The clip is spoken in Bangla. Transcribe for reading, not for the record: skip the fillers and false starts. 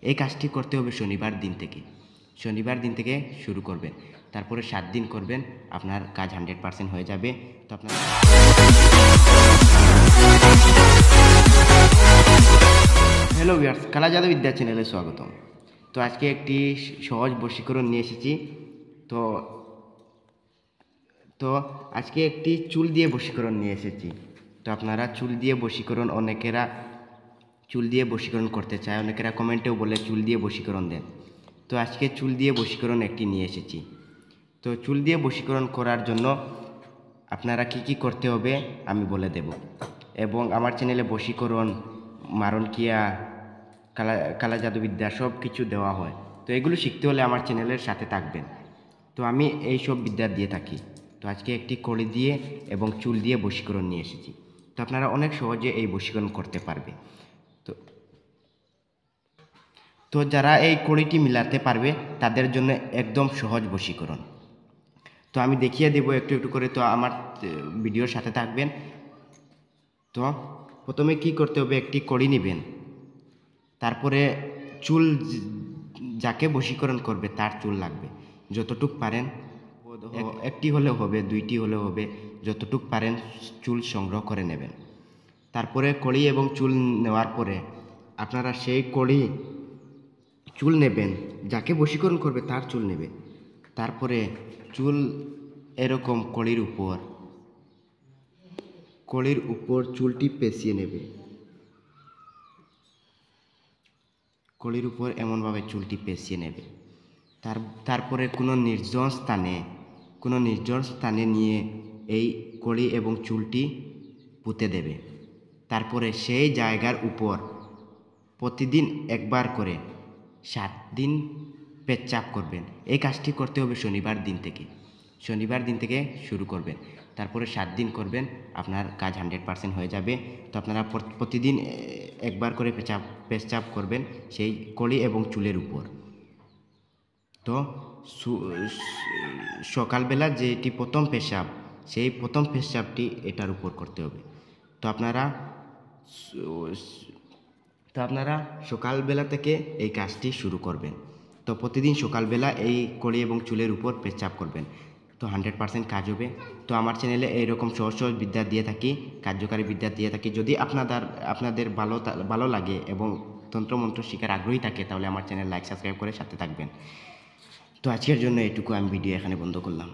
এই কাজটি করতে হবে শনিবার দিন থেকে শুরু করবেন। তারপরে 7 দিন করবেন, আপনার কাজ 100% হয়ে যাবে। তো আপনার হ্যালো ভিউয়ার্স, কালা জাদু বিদ্যা চ্যানেলে স্বাগতম। তো আজকে একটি সহজ বশীকরণ নিয়ে এসেছি। তো তো আজকে একটি চুল দিয়ে বশীকরণ নিয়ে এসেছি। তো আপনারা চুল দিয়ে বশীকরণ, অনেকেরা চুল দিয়ে বশীকরণ করতে চায়, অনেকেরা কমেন্টেও বলে চুল দিয়ে বশীকরণ দেন। তো আজকে চুল দিয়ে বশীকরণ একটি নিয়ে এসেছি। তো চুল দিয়ে বশীকরণ করার জন্য আপনারা কি করতে হবে আমি বলে দেব, এবং আমার চ্যানেলে বশীকরণ, মারণকিয়া, কালা জাদুবিদ্যা সব কিছু দেওয়া হয়। তো এগুলো শিখতে হলে আমার চ্যানেলের সাথে থাকবেন। তো আমি এই সব বিদ্যা দিয়ে থাকি। তো আজকে একটি কড়ি দিয়ে এবং চুল দিয়ে বশীকরণ নিয়ে এসেছি। তো আপনারা অনেক সহজে এই বশীকরণ করতে পারবে। তো যারা এই কড়িটি মিলাতে পারবে তাদের জন্য একদম সহজ বশীকরণ। তো আমি দেখিয়ে দেব একটু একটু করে। তো আমার ভিডিওর সাথে থাকবেন। তো প্রথমে কি করতে হবে, একটি কড়ি নেবেন, তারপরে চুল যাকে বশীকরণ করবে তার চুল লাগবে যতটুক পারেন। একটি হলেও হবে, 2টি হলেও হবে, যতটুক পারেন চুল সংগ্রহ করে নেবেন। তারপরে কড়ি এবং চুল নেওয়ার পরে আপনারা সেই কড়ি চুল নেবেন, যাকে বশীকরণ করবে তার চুল নেবে। তারপরে চুল এরকম কড়ির উপর চুলটি পেঁচিয়ে নেবে। কড়ির উপর এমনভাবে চুলটি পেঁচিয়ে নেবে। তারপরে কোনো নির্জন স্থানে নিয়ে এই কড়ি এবং চুলটি পুঁতে দেবে। তারপরে সেই জায়গার উপর প্রতিদিন একবার করে 7 দিন পেচ্ছাপ করবেন। এই কাজটি করতে হবে শনিবার দিন থেকে শুরু করবেন। তারপরে 7 দিন করবেন, আপনার কাজ 100% হয়ে যাবে। তো আপনারা প্রতিদিন একবার করে পেচ্ছাপ করবেন সেই কড়ি এবং চুলের উপর। তো সকালবেলা যেটি প্রথম পেশাব, সেই প্রথম পেশাবটি এটার উপর করতে হবে। তো আপনারা সকালবেলা থেকে এই কাজটি শুরু করবেন। তো প্রতিদিন সকালবেলা এই কড়ি এবং চুলের উপর পেচ্ছাপ করবেন। তো 100% কাজ হবে। তো আমার চ্যানেলে এইরকম সহজ বিদ্যা দিয়ে থাকি, কার্যকারী বিদ্যা দিয়ে থাকি। যদি আপনাদের ভালো লাগে এবং তন্ত্রমন্ত্র শিখার আগ্রহী থাকে, তাহলে আমার চ্যানেল লাইক সাবস্ক্রাইব করে সাথে থাকবেন। তো আজকের জন্য এটুকু, আমি ভিডিও এখানে বন্ধ করলাম।